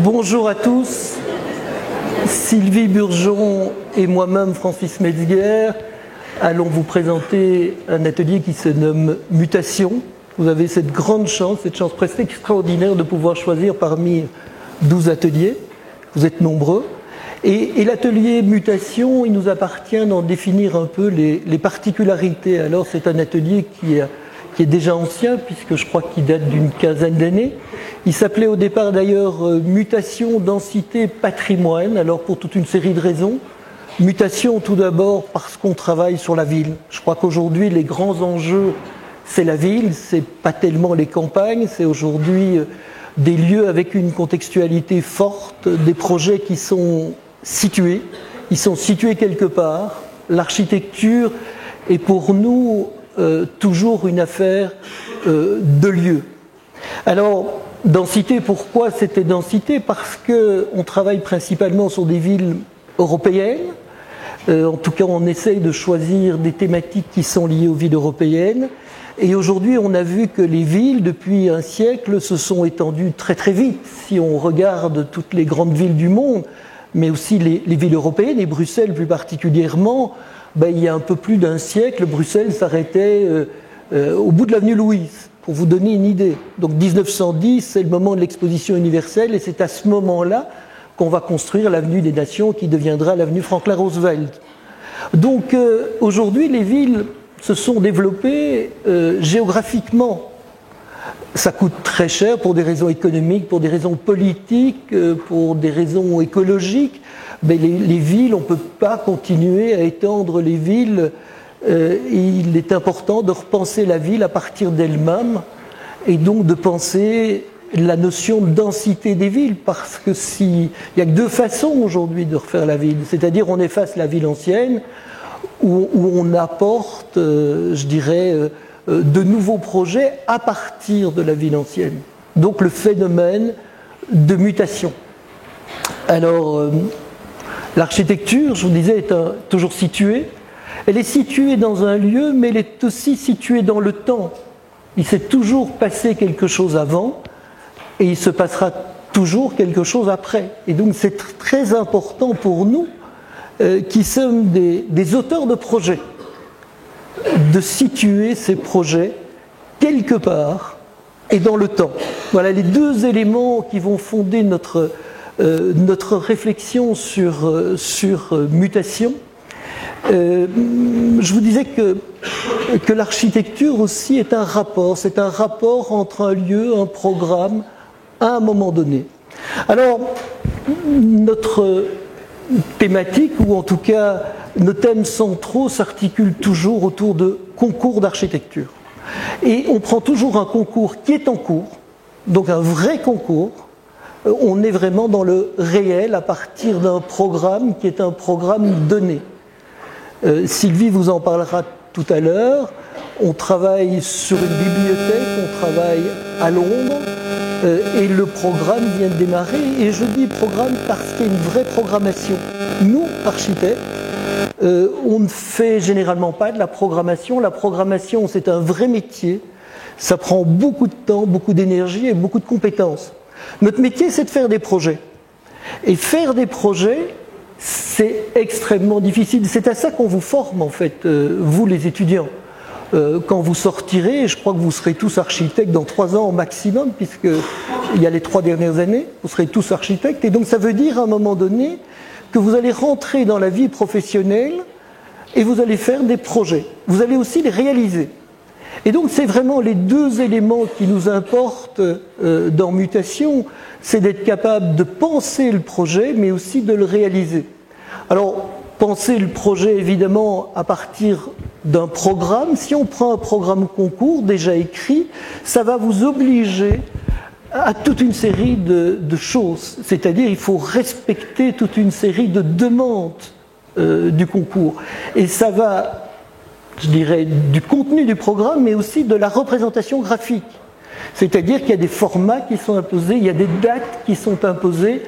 Bonjour à tous. Sylvie Burgeon et moi-même, Francis Metzger, allons vous présenter un atelier qui se nomme Mutation. Vous avez cette grande chance, cette chance presque extraordinaire de pouvoir choisir parmi 12 ateliers. Vous êtes nombreux. Et l'atelier Mutation, il nous appartient d'en définir un peu les particularités. Alors c'est un atelier qui est déjà ancien, puisque je crois qu'il date d'une quinzaine d'années. Il s'appelait au départ d'ailleurs Mutation, Densité, Patrimoine, alors pour toute une série de raisons. Mutation tout d'abord parce qu'on travaille sur la ville. Je crois qu'aujourd'hui les grands enjeux, c'est la ville, c'est pas tellement les campagnes, c'est aujourd'hui des lieux avec une contextualité forte, des projets qui sont situés, ils sont situés quelque part. L'architecture est pour nous toujours une affaire de lieu. Alors, densité, pourquoi c'était densité? Parce qu'on travaille principalement sur des villes européennes. En tout cas, on essaye de choisir des thématiques qui sont liées aux villes européennes. Et aujourd'hui, on a vu que les villes, depuis un siècle, se sont étendues très très vite. Si on regarde toutes les grandes villes du monde, mais aussi les villes européennes, et Bruxelles plus particulièrement, il y a un peu plus d'un siècle, Bruxelles s'arrêtait au bout de l'avenue Louise, pour vous donner une idée. Donc 1910, c'est le moment de l'exposition universelle, et c'est à ce moment-là qu'on va construire l'avenue des Nations, qui deviendra l'avenue Franklin Roosevelt. Donc aujourd'hui, les villes se sont développées géographiquement. Ça coûte très cher pour des raisons économiques, pour des raisons politiques, pour des raisons écologiques. Mais les villes, on ne peut pas continuer à étendre les villes. Il est important de repenser la ville à partir d'elle-même et donc de penser la notion de densité des villes, parce que il n'y a que deux façons aujourd'hui de refaire la ville. C'est-à-dire on efface la ville ancienne, où on apporte, je dirais, de nouveaux projets à partir de la ville ancienne. Donc le phénomène de mutation. Alors, l'architecture, je vous disais, est toujours située. Elle est située dans un lieu, mais elle est aussi située dans le temps. Il s'est toujours passé quelque chose avant, et il se passera toujours quelque chose après. Et donc c'est très important pour nous, qui sommes des auteurs de projets, de situer ces projets quelque part et dans le temps. Voilà les deux éléments qui vont fonder notre réflexion sur mutation. Je vous disais que l'architecture aussi est un rapport, c'est un rapport entre un lieu, un programme, à un moment donné. Alors, notre thématique, ou en tout cas nos thèmes centraux, s'articulent toujours autour de concours d'architecture. Et on prend toujours un concours qui est en cours, donc un vrai concours. On est vraiment dans le réel à partir d'un programme qui est un programme donné. Sylvie vous en parlera tout à l'heure. On travaille sur une bibliothèque, on travaille à Londres, et le programme vient de démarrer. Et je dis programme parce qu'il y a une vraie programmation. Nous, architectes, on ne fait généralement pas de la programmation. La programmation, c'est un vrai métier. Ça prend beaucoup de temps, beaucoup d'énergie et beaucoup de compétences. Notre métier, c'est de faire des projets. Et faire des projets, c'est extrêmement difficile. C'est à ça qu'on vous forme, en fait, vous les étudiants. Quand vous sortirez, je crois que vous serez tous architectes dans 3 ans au maximum, puisqu'il y a les 3 dernières années, vous serez tous architectes. Et donc ça veut dire à un moment donné que vous allez rentrer dans la vie professionnelle et vous allez faire des projets. Vous allez aussi les réaliser. Et donc c'est vraiment les deux éléments qui nous importent dans Mutation, c'est d'être capable de penser le projet, mais aussi de le réaliser. Alors, penser le projet évidemment à partir d'un programme. Si on prend un programme concours déjà écrit, ça va vous obliger à toute une série de choses. C'est-à-dire il faut respecter toute une série de demandes du concours. Et ça va, je dirais, du contenu du programme, mais aussi de la représentation graphique. C'est-à-dire qu'il y a des formats qui sont imposés, il y a des dates qui sont imposées,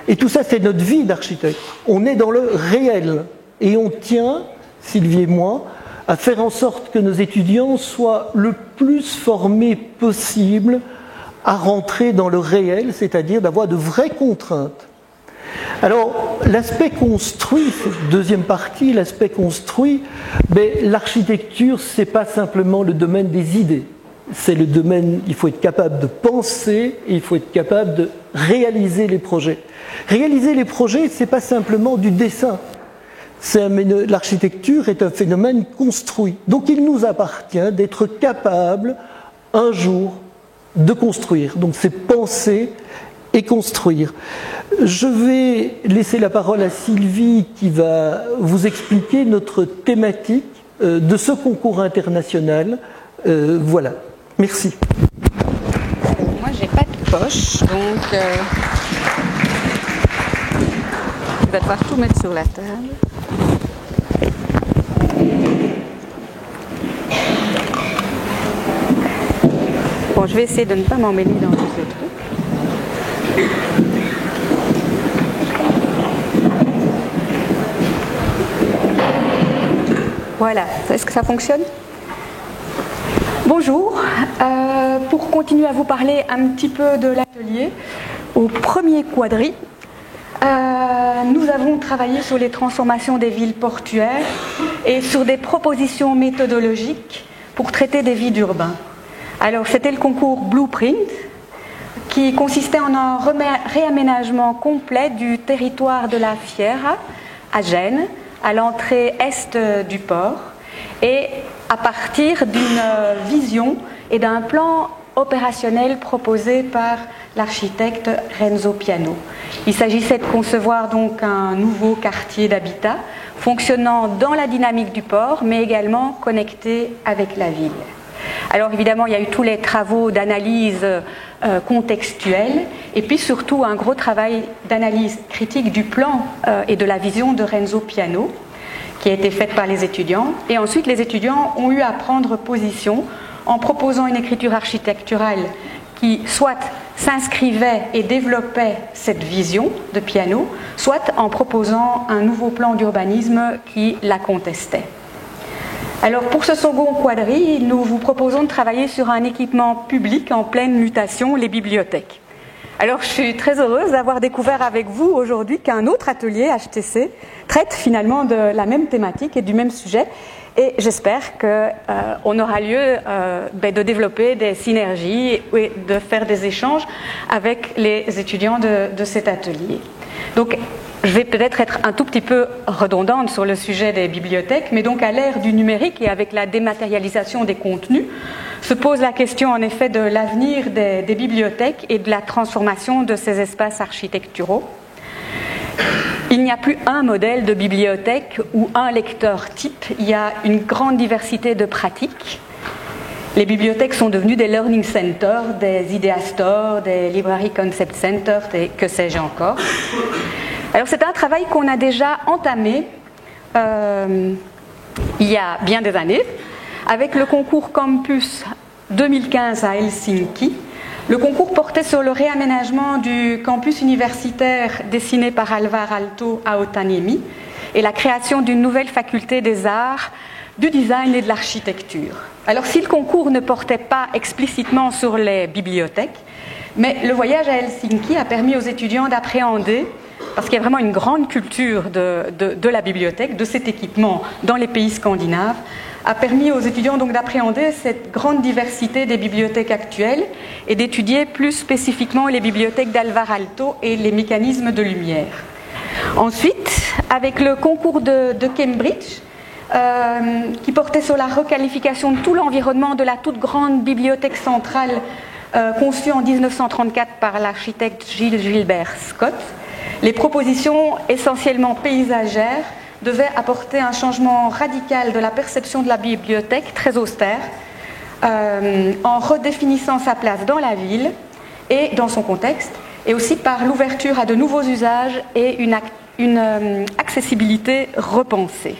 et tout ça, c'est notre vie d'architecte. On est dans le réel, et on tient, Sylvie et moi, à faire en sorte que nos étudiants soient le plus formés possible à rentrer dans le réel, c'est-à-dire d'avoir de vraies contraintes. Alors, l'aspect construit, cette deuxième partie, l'aspect construit, l'architecture, ce n'est pas simplement le domaine des idées. C'est le domaine, il faut être capable de penser et il faut être capable de réaliser les projets. Réaliser les projets, ce n'est pas simplement du dessin. L'architecture est un phénomène construit. Donc il nous appartient d'être capable un jour de construire. Donc c'est penser et construire. Je vais laisser la parole à Sylvie qui va vous expliquer notre thématique de ce concours international. Voilà. Merci. Moi, j'ai pas de poche, donc je vais devoir tout mettre sur la table. Bon, je vais essayer de ne pas m'emmêler dans tous ces trucs. Voilà, est-ce que ça fonctionne ? Bonjour, pour continuer à vous parler un petit peu de l'atelier, au premier quadri, nous avons travaillé sur les transformations des villes portuaires et sur des propositions méthodologiques pour traiter des vides urbains. Alors c'était le concours Blueprint qui consistait en un réaménagement complet du territoire de la Fiera à Gênes, à l'entrée est du port, et à partir d'une vision et d'un plan opérationnel proposé par l'architecte Renzo Piano. Il s'agissait de concevoir donc un nouveau quartier d'habitat fonctionnant dans la dynamique du port, mais également connecté avec la ville. Alors évidemment, il y a eu tous les travaux d'analyse contextuelle et puis surtout un gros travail d'analyse critique du plan et de la vision de Renzo Piano qui a été faite par les étudiants. Et ensuite, les étudiants ont eu à prendre position en proposant une écriture architecturale qui soit s'inscrivait et développait cette vision de Piano, soit en proposant un nouveau plan d'urbanisme qui la contestait. Alors pour ce second quadri, nous vous proposons de travailler sur un équipement public en pleine mutation, les bibliothèques. Alors je suis très heureuse d'avoir découvert avec vous aujourd'hui qu'un autre atelier HTC traite finalement de la même thématique et du même sujet. Et j'espère qu'on aura lieu de développer des synergies et de faire des échanges avec les étudiants de cet atelier. Donc je vais peut-être être un tout petit peu redondante sur le sujet des bibliothèques, mais donc à l'ère du numérique et avec la dématérialisation des contenus, se pose la question en effet de l'avenir des bibliothèques et de la transformation de ces espaces architecturaux. Il n'y a plus un modèle de bibliothèque ou un lecteur type, il y a une grande diversité de pratiques. Les bibliothèques sont devenues des learning centers, des idea stores, des library concept centers, et que sais-je encore. Alors c'est un travail qu'on a déjà entamé il y a bien des années avec le concours Campus 2015 à Helsinki. Le concours portait sur le réaménagement du campus universitaire dessiné par Alvar Aalto à Otaniemi et la création d'une nouvelle faculté des arts, du design et de l'architecture. Alors si le concours ne portait pas explicitement sur les bibliothèques, mais le voyage à Helsinki a permis aux étudiants d'appréhender, parce qu'il y a vraiment une grande culture de la bibliothèque, de cet équipement dans les pays scandinaves, a permis aux étudiants donc d'appréhender cette grande diversité des bibliothèques actuelles et d'étudier plus spécifiquement les bibliothèques d'Alvar Aalto et les mécanismes de lumière. Ensuite, avec le concours de Cambridge, qui portait sur la requalification de tout l'environnement de la toute grande bibliothèque centrale conçue en 1934 par l'architecte Gilles Gilbert Scott, les propositions essentiellement paysagères devaient apporter un changement radical de la perception de la bibliothèque, très austère, en redéfinissant sa place dans la ville et dans son contexte, et aussi par l'ouverture à de nouveaux usages et une accessibilité repensée.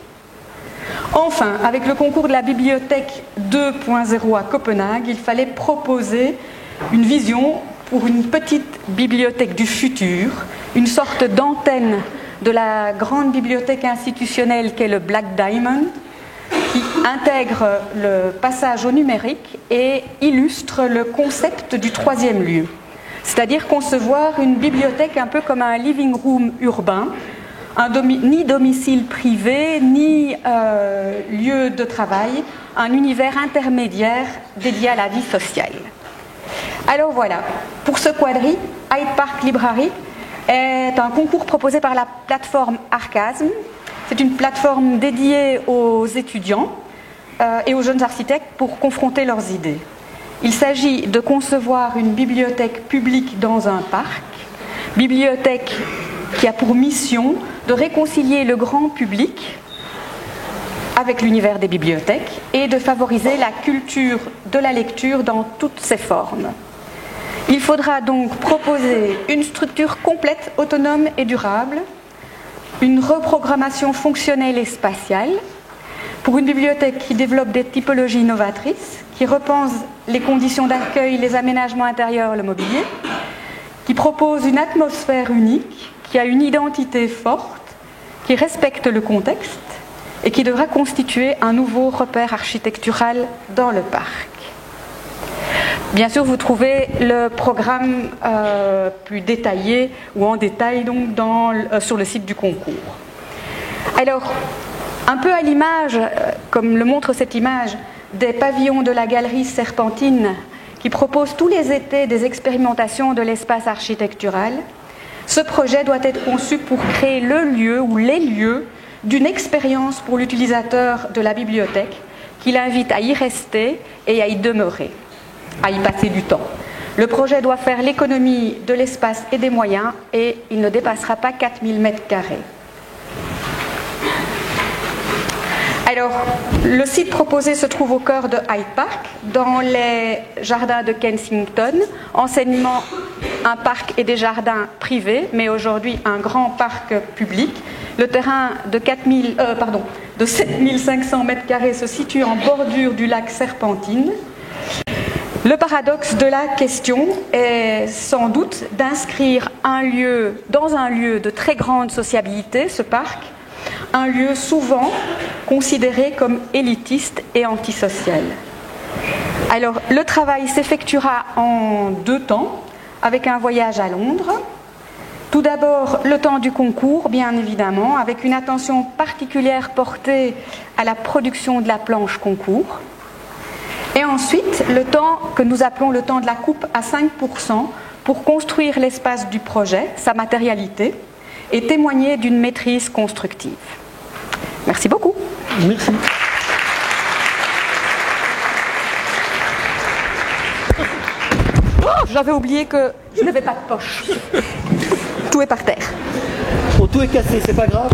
Enfin, avec le concours de la bibliothèque 2.0 à Copenhague, il fallait proposer une vision pour une petite bibliothèque du futur, une sorte d'antenne de la grande bibliothèque institutionnelle qu'est le Black Diamond, qui intègre le passage au numérique et illustre le concept du troisième lieu, c'est-à-dire concevoir une bibliothèque un peu comme un living room urbain, ni domicile privé, ni lieu de travail, un univers intermédiaire dédié à la vie sociale. Alors voilà, pour ce quadri, Hyde Park Library est un concours proposé par la plateforme Archasm. C'est une plateforme dédiée aux étudiants et aux jeunes architectes pour confronter leurs idées. Il s'agit de concevoir une bibliothèque publique dans un parc, bibliothèque qui a pour mission de réconcilier le grand public avec l'univers des bibliothèques et de favoriser la culture de la lecture dans toutes ses formes. Il faudra donc proposer une structure complète, autonome et durable, une reprogrammation fonctionnelle et spatiale, pour une bibliothèque qui développe des typologies novatrices, qui repense les conditions d'accueil, les aménagements intérieurs, le mobilier, qui propose une atmosphère unique, qui a une identité forte, qui respecte le contexte et qui devra constituer un nouveau repère architectural dans le parc. Bien sûr, vous trouvez le programme plus détaillé ou en détail donc sur le site du concours. Alors, un peu à l'image, comme le montre cette image, des pavillons de la galerie Serpentine qui propose tous les étés des expérimentations de l'espace architectural, ce projet doit être conçu pour créer le lieu ou les lieux d'une expérience pour l'utilisateur de la bibliothèque qui l'invite à y rester et à y demeurer, à y passer du temps. Le projet doit faire l'économie de l'espace et des moyens et il ne dépassera pas 4000 m². Alors, le site proposé se trouve au cœur de Hyde Park, dans les jardins de Kensington, anciennement un parc et des jardins privés, mais aujourd'hui un grand parc public. Le terrain de 7500 m² se situe en bordure du lac Serpentine. Le paradoxe de la question est sans doute d'inscrire dans un lieu de très grande sociabilité, ce parc, un lieu souvent considéré comme élitiste et antisocial. Alors, le travail s'effectuera en 2 temps, avec un voyage à Londres. Tout d'abord, le temps du concours, bien évidemment, avec une attention particulière portée à la production de la planche concours. Et ensuite, le temps que nous appelons le temps de la coupe à 5% pour construire l'espace du projet, sa matérialité, et témoigner d'une maîtrise constructive. Merci beaucoup. Merci. Oh, j'avais oublié que je n'avais pas de poche. Tout est par terre. Bon, tout est cassé, c'est pas grave.